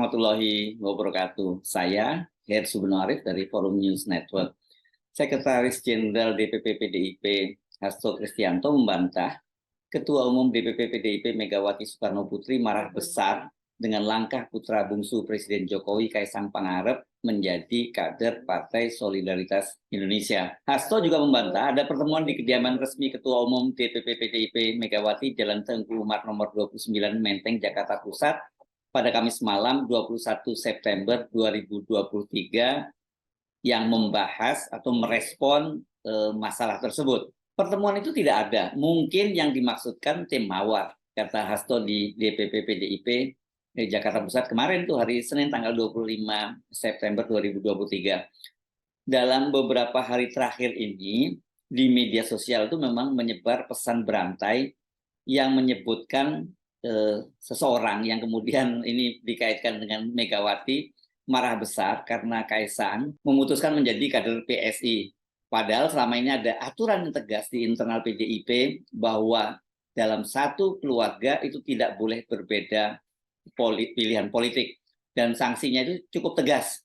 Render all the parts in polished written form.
warahmatullahi wabarakatuh. Saya Her Subeno Arif dari Forum News Network. Sekretaris Jenderal DPP PDIP Hasto Kristianto membantah Ketua Umum DPP PDIP Megawati Soekarno Putri marah besar dengan langkah putra bungsu Presiden Jokowi Kaisang Pangarep menjadi kader Partai Solidaritas Indonesia. Hasto juga membantah ada pertemuan di kediaman resmi Ketua Umum DPP PDIP Megawati Jalan Tengku Umar nomor 29 Menteng, Jakarta Pusat pada Kamis malam 21 September 2023 yang membahas atau merespon masalah tersebut. Pertemuan itu tidak ada. Mungkin yang dimaksudkan tim Mawar, kata Hasto di DPP PDIP Jakarta Pusat kemarin tuh hari Senin tanggal 25 September 2023. Dalam beberapa hari terakhir ini di media sosial itu memang menyebar pesan berantai yang menyebutkan seseorang yang kemudian ini dikaitkan dengan Megawati marah besar karena Kaisang memutuskan menjadi kader PSI. Padahal selama ini ada aturan yang tegas di internal PDIP bahwa dalam satu keluarga itu tidak boleh berbeda pilihan politik. Dan sanksinya itu cukup tegas.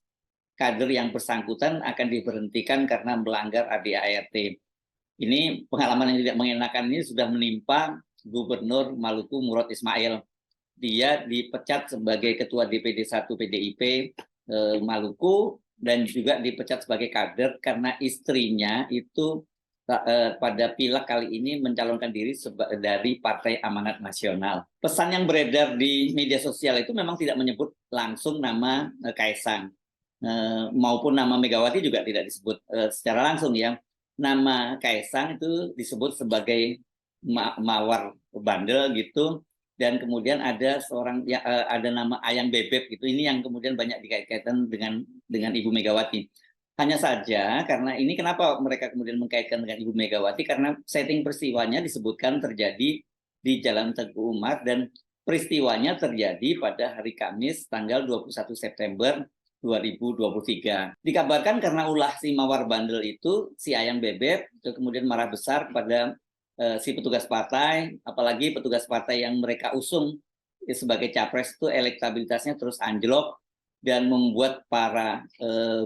Kader yang bersangkutan akan diberhentikan karena melanggar ADART. Ini pengalaman yang tidak mengenakan ini sudah menimpa Gubernur Maluku Murad Ismail. Dia dipecat sebagai Ketua DPD 1 PDIP Maluku dan juga dipecat sebagai kader karena istrinya itu pada pileg kali ini mencalonkan diri dari Partai Amanat Nasional. Pesan yang beredar di media sosial itu memang tidak menyebut langsung nama Kaisang maupun nama Megawati juga tidak disebut secara langsung ya. Nama Kaisang itu disebut sebagai mawar bandel gitu, dan kemudian ada seorang ada nama Ayang Bebek gitu. Ini yang kemudian banyak dikait-kaitkan dengan Ibu Megawati. Hanya saja karena ini kenapa mereka kemudian mengkaitkan dengan Ibu Megawati, karena setting peristiwanya disebutkan terjadi di Jalan Tengku Umar dan peristiwanya terjadi pada hari Kamis tanggal 21 September 2023. Dikabarkan karena ulah si mawar bandel itu, si Ayang Bebek itu kemudian marah besar pada si petugas partai, apalagi petugas partai yang mereka usung sebagai capres itu elektabilitasnya terus anjlok dan membuat para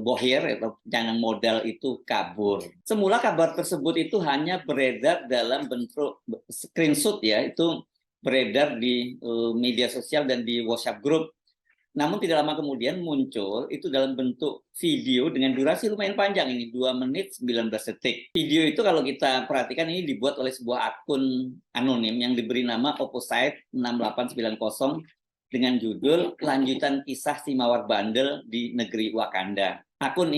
bohir atau penyandang modal itu kabur. Semula kabar tersebut itu hanya beredar dalam bentuk screenshot ya, itu beredar di media sosial dan di WhatsApp group. Namun tidak lama kemudian muncul itu dalam bentuk video dengan durasi lumayan panjang, ini 2 menit 19 detik. Video itu kalau kita perhatikan ini dibuat oleh sebuah akun anonim yang diberi nama Opposite 6890 dengan judul Lanjutan Kisah Si Mawar Bandel di Negeri Wakanda. Akun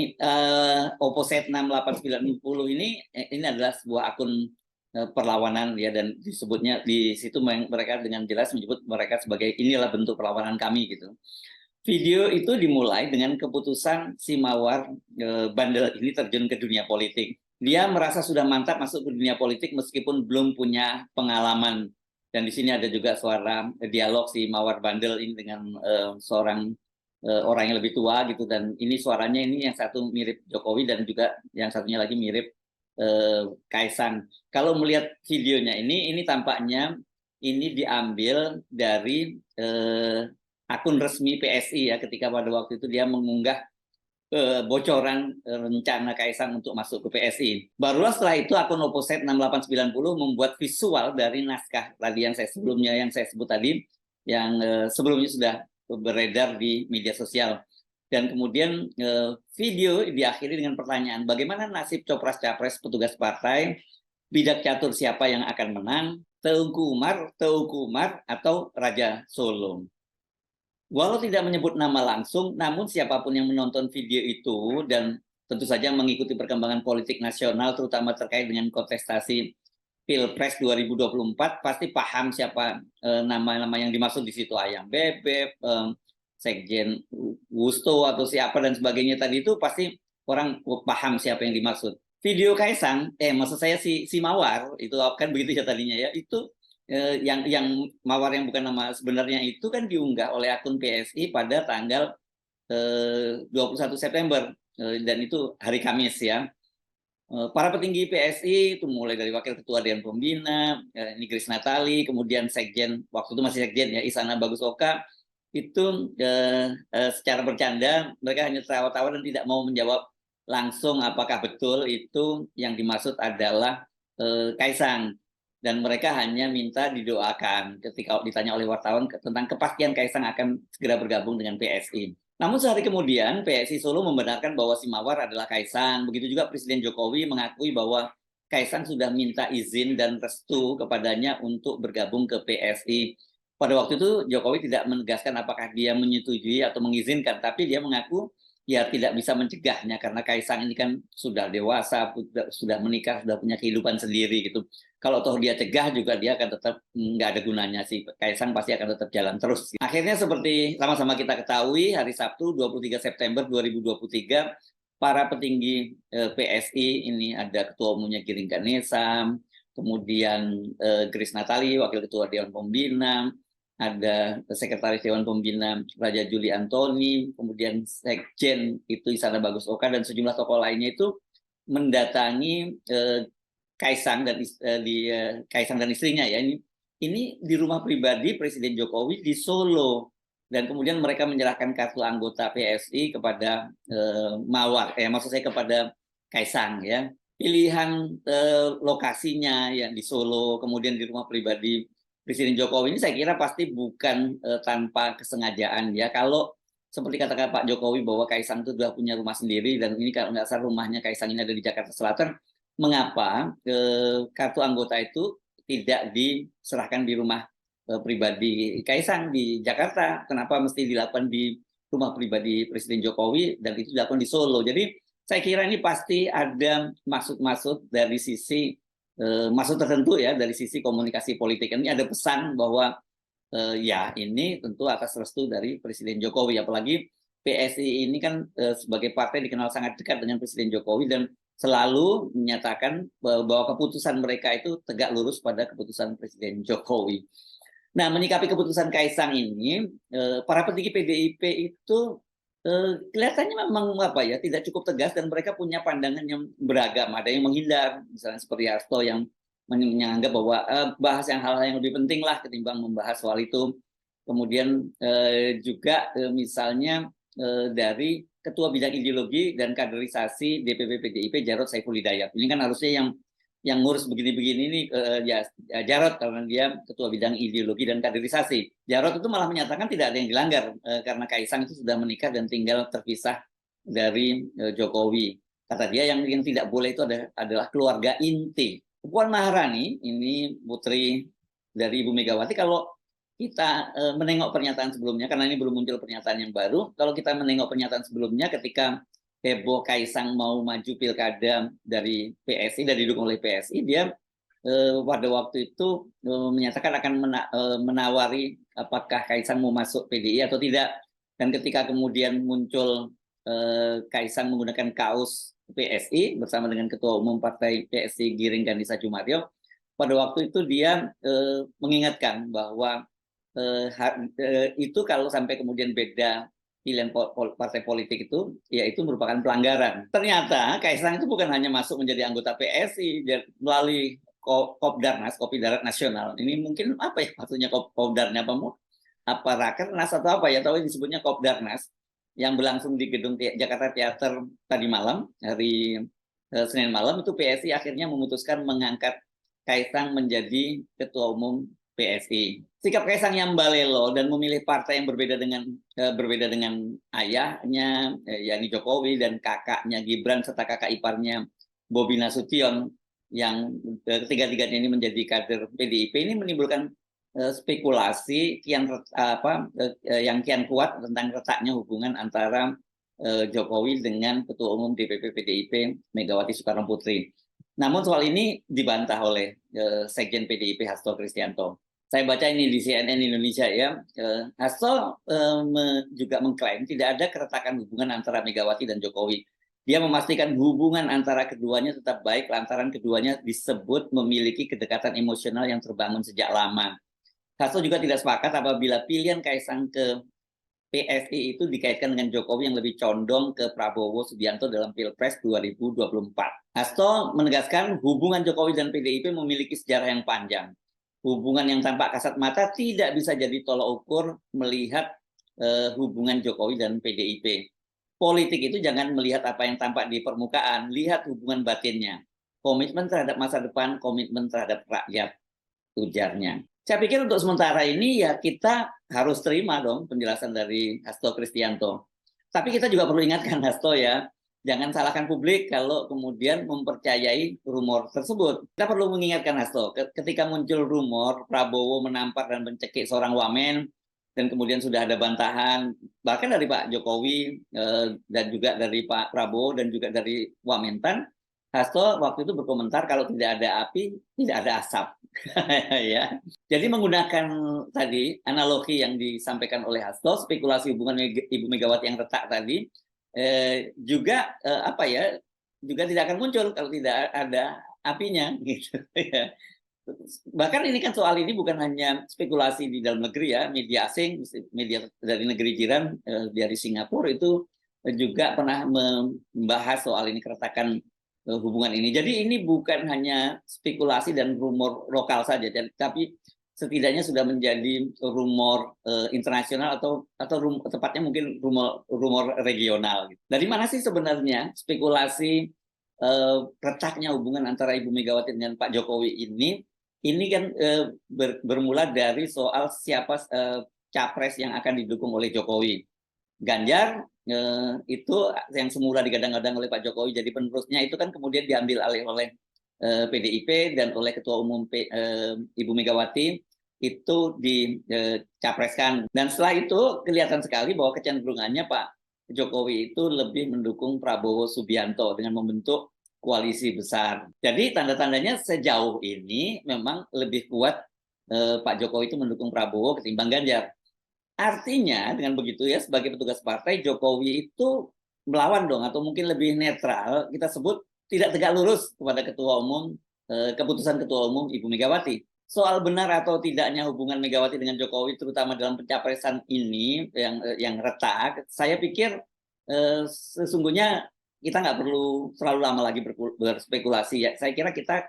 Opposite 6890 ini adalah sebuah akun perlawanan ya, dan disebutnya di situ mereka dengan jelas menyebut mereka sebagai inilah bentuk perlawanan kami gitu. Video itu dimulai dengan keputusan si mawar bandel ini terjun ke dunia politik. Dia merasa sudah mantap masuk ke dunia politik meskipun belum punya pengalaman. Dan di sini ada juga suara dialog si mawar bandel ini dengan seorang orang yang lebih tua gitu, dan ini suaranya ini yang satu mirip Jokowi dan juga yang satunya lagi mirip Kaisang. Kalau melihat videonya ini tampaknya ini diambil dari akun resmi PSI ya, ketika pada waktu itu dia mengunggah bocoran rencana Kaisang untuk masuk ke PSI. Barulah setelah itu akun Opposite 6890 membuat visual dari naskah tadi yang saya sebut tadi, yang sebelumnya sudah beredar di media sosial. Dan kemudian video diakhiri dengan pertanyaan, bagaimana nasib copras-capres petugas partai, bidak catur siapa yang akan menang, Teuku Umar atau Raja Solo. Walau tidak menyebut nama langsung, namun siapapun yang menonton video itu dan tentu saja mengikuti perkembangan politik nasional terutama terkait dengan kontestasi Pilpres 2024 pasti paham siapa nama-nama yang dimaksud di situ. Ayang Bebek, Sekjen Wusto atau siapa dan sebagainya tadi, itu pasti orang paham siapa yang dimaksud. Video Kaisang, maksud saya si Mawar itu kan begitu ya tadinya ya, itu yang mawar yang bukan nama sebenarnya itu kan diunggah oleh akun PSI pada tanggal 21 September dan itu hari Kamis ya. Para petinggi PSI itu mulai dari Wakil Ketua Dewan Pembina ini Grace Natali, kemudian Sekjen waktu itu masih Sekjen ya Isana Bagus Oka, itu secara bercanda mereka hanya tertawa-tawa dan tidak mau menjawab langsung apakah betul itu yang dimaksud adalah Kaisang, dan mereka hanya minta didoakan ketika ditanya oleh wartawan tentang kepastian Kaisang akan segera bergabung dengan PSI. Namun sehari kemudian PSI Solo membenarkan bahwa si Mawar adalah Kaisang. Begitu juga Presiden Jokowi mengakui bahwa Kaisang sudah minta izin dan restu kepadanya untuk bergabung ke PSI. Pada waktu itu Jokowi tidak menegaskan apakah dia menyetujui atau mengizinkan, tapi dia mengaku ya tidak bisa mencegahnya karena Kaisang ini kan sudah dewasa, sudah menikah, sudah punya kehidupan sendiri gitu. Kalau toh dia cegah juga dia akan tetap nggak ada gunanya sih. Kaisang pasti akan tetap jalan terus. Akhirnya seperti sama-sama kita ketahui, hari Sabtu 23 September 2023 para petinggi PSI ini ada Ketua Umumnya Giring Ganesa, kemudian Grace Natali, Wakil Ketua Dewan Pembina, ada Sekretaris Dewan Pembina Raja Juli Antoni, kemudian Sekjen itu Isana Bagus Oka, dan sejumlah tokoh lainnya itu mendatangi Kaisang dan istrinya ya. Ini di rumah pribadi Presiden Jokowi di Solo, dan kemudian mereka menyerahkan kartu anggota PSI kepada Mawar, maksud saya kepada Kaisang ya. Pilihan lokasinya yang di Solo, kemudian di rumah pribadi Presiden Jokowi ini saya kira pasti bukan tanpa kesengajaan ya. Kalau seperti katakan Pak Jokowi bahwa Kaisang itu sudah punya rumah sendiri, dan ini kalau nggak salah rumahnya Kaisang ini ada di Jakarta Selatan, mengapa kartu anggota itu tidak diserahkan di rumah pribadi Kaisang di Jakarta? Kenapa mesti dilakukan di rumah pribadi Presiden Jokowi dan itu dilakukan di Solo? Jadi saya kira ini pasti ada maksud-maksud dari sisi maksud tertentu ya, dari sisi komunikasi politik. Ini ada pesan bahwa ya ini tentu atas restu dari Presiden Jokowi, apalagi PSI ini kan sebagai partai dikenal sangat dekat dengan Presiden Jokowi dan selalu menyatakan bahwa keputusan mereka itu tegak lurus pada keputusan Presiden Jokowi. Nah, menyikapi keputusan Kaisang ini, para petinggi PDIP itu kelihatannya memang tidak cukup tegas, dan mereka punya pandangan yang beragam. Ada yang menghindar, misalnya seperti Hasto yang menganggap bahwa bahas hal-hal yang lebih penting lah ketimbang membahas soal itu. Kemudian juga misalnya dari Ketua Bidang Ideologi dan Kaderisasi DPP PDIP Jarod Saiful Hidayat. Ini kan harusnya yang ngurus begini-begini ini ya Jarod, karena dia Ketua Bidang Ideologi dan Kaderisasi. Jarod itu malah menyatakan tidak ada yang dilanggar karena Kaisang itu sudah menikah dan tinggal terpisah dari Jokowi. Kata dia yang tidak boleh itu adalah keluarga inti. Puan Maharani ini putri dari Ibu Megawati. Kalau kita menengok pernyataan sebelumnya, karena ini belum muncul pernyataan yang baru, kalau kita menengok pernyataan sebelumnya ketika heboh Kaisang mau maju pilkada dari PSI dan didukung oleh PSI, dia pada waktu itu menyatakan akan menawari apakah Kaisang mau masuk PDI atau tidak. Dan ketika kemudian muncul Kaisang menggunakan kaos PSI bersama dengan Ketua Umum Partai PSI Giring Ganesa Jumatio, pada waktu itu dia mengingatkan bahwa itu kalau sampai kemudian beda pilihan partai politik itu, ya itu merupakan pelanggaran. Ternyata Kaisang itu bukan hanya masuk menjadi anggota PSI melalui Kopdarnas, Kopi Darat Nasional. Ini mungkin apa ya maksudnya Kopdarnya, apa Rakernas atau apa ya, tahu disebutnya Kopdarnas, yang berlangsung di gedung Jakarta Theater tadi malam, hari Senin malam, itu PSI akhirnya memutuskan mengangkat Kaisang menjadi Ketua Umum PSI. Sikap Kaisang yang balelo dan memilih partai yang berbeda dengan ayahnya, yakni Jokowi, dan kakaknya Gibran serta kakak iparnya Bobi Nasution yang ketiga-tiganya ini menjadi kader PDIP, ini menimbulkan spekulasi yang kian kuat tentang retaknya hubungan antara Jokowi dengan Ketua Umum DPP PDIP Megawati Soekarno Putri. Namun soal ini dibantah oleh Sekjen PDIP Hasto Kristianto. Saya baca ini di CNN Indonesia ya, Hasto juga mengklaim tidak ada keretakan hubungan antara Megawati dan Jokowi. Dia memastikan hubungan antara keduanya tetap baik lantaran keduanya disebut memiliki kedekatan emosional yang terbangun sejak lama. Hasto juga tidak sepakat apabila pilihan Kaisang ke PSI itu dikaitkan dengan Jokowi yang lebih condong ke Prabowo Subianto dalam Pilpres 2024. Hasto menegaskan hubungan Jokowi dan PDIP memiliki sejarah yang panjang. Hubungan yang tampak kasat mata tidak bisa jadi tolok ukur melihat hubungan Jokowi dan PDIP. Politik itu jangan melihat apa yang tampak di permukaan, lihat hubungan batinnya. Komitmen terhadap masa depan, komitmen terhadap rakyat, ujarnya. Saya pikir untuk sementara ini ya kita harus terima dong penjelasan dari Hasto Kristianto. Tapi kita juga perlu ingatkan Hasto ya, jangan salahkan publik kalau kemudian mempercayai rumor tersebut. Kita perlu mengingatkan Hasto, ketika muncul rumor Prabowo menampar dan mencekik seorang wamen, dan kemudian sudah ada bantahan, bahkan dari Pak Jokowi dan juga dari Pak Prabowo dan juga dari Wamentan, Hasto waktu itu berkomentar kalau tidak ada api, tidak ada asap. Ya. Jadi menggunakan tadi analogi yang disampaikan oleh Hasto, spekulasi hubungan Ibu Megawati yang retak tadi, juga apa ya, juga tidak akan muncul kalau tidak ada apinya, gitu ya. Bahkan ini kan soal ini bukan hanya spekulasi di dalam negeri ya, media asing, media dari negeri jiran, dari Singapura itu juga pernah membahas soal ini, keretakan hubungan ini. Jadi ini bukan hanya spekulasi dan rumor lokal saja, tapi setidaknya sudah menjadi rumor internasional atau tepatnya mungkin rumor regional. Dari mana sih sebenarnya spekulasi retaknya hubungan antara Ibu Megawati dengan Pak Jokowi ini? Ini kan bermula dari soal siapa capres yang akan didukung oleh Jokowi. Ganjar itu yang semula digadang-gadang oleh Pak Jokowi jadi penerusnya, itu kan kemudian diambil alih oleh PDIP dan oleh Ketua Umum Ibu Megawati itu dicapreskan. Dan setelah itu kelihatan sekali bahwa kecenderungannya Pak Jokowi itu lebih mendukung Prabowo Subianto dengan membentuk koalisi besar. Jadi tanda-tandanya sejauh ini memang lebih kuat Pak Jokowi itu mendukung Prabowo ketimbang Ganjar. Artinya dengan begitu ya, sebagai petugas partai, Jokowi itu melawan dong, atau mungkin lebih netral, kita sebut tidak tegak lurus kepada Ketua Umum, keputusan Ketua Umum Ibu Megawati. Soal benar atau tidaknya hubungan Megawati dengan Jokowi, terutama dalam pencapresan ini yang retak, saya pikir sesungguhnya kita nggak perlu terlalu lama lagi berspekulasi ya. Saya kira kita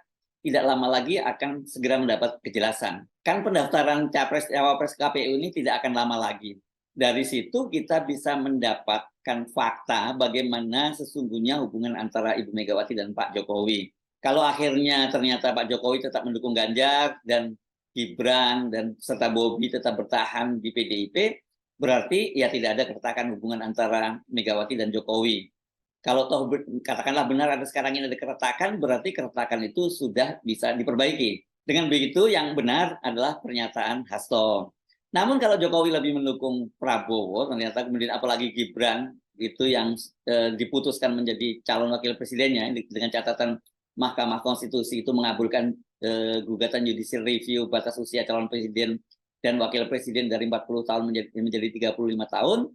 tidak lama lagi akan segera mendapat kejelasan. Kan pendaftaran Capres-Cawapres KPU ini tidak akan lama lagi. Dari situ kita bisa mendapatkan fakta bagaimana sesungguhnya hubungan antara Ibu Megawati dan Pak Jokowi. Kalau akhirnya ternyata Pak Jokowi tetap mendukung Ganjar dan Gibran dan serta Bobi tetap bertahan di PDIP, berarti ya tidak ada keretakan hubungan antara Megawati dan Jokowi. Kalau toh katakanlah benar ada sekarang ini ada keretakan, berarti keretakan itu sudah bisa diperbaiki. Dengan begitu yang benar adalah pernyataan Hasto. Namun kalau Jokowi lebih mendukung Prabowo, ternyata kemudian apalagi Gibran itu yang diputuskan menjadi calon wakil presidennya dengan catatan Mahkamah Konstitusi itu mengabulkan gugatan judicial review batas usia calon presiden dan wakil presiden dari 40 tahun menjadi 35 tahun.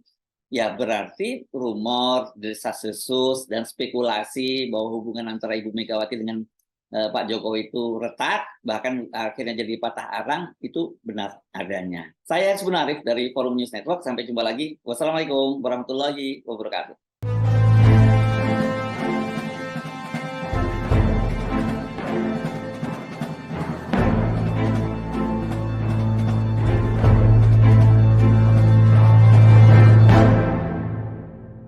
Ya berarti rumor, desas-desus, dan spekulasi bahwa hubungan antara Ibu Megawati dengan Pak Jokowi itu retak, bahkan akhirnya jadi patah arang, itu benar adanya. Saya Subun Arif dari Forum News Network, sampai jumpa lagi. Wassalamualaikum warahmatullahi wabarakatuh.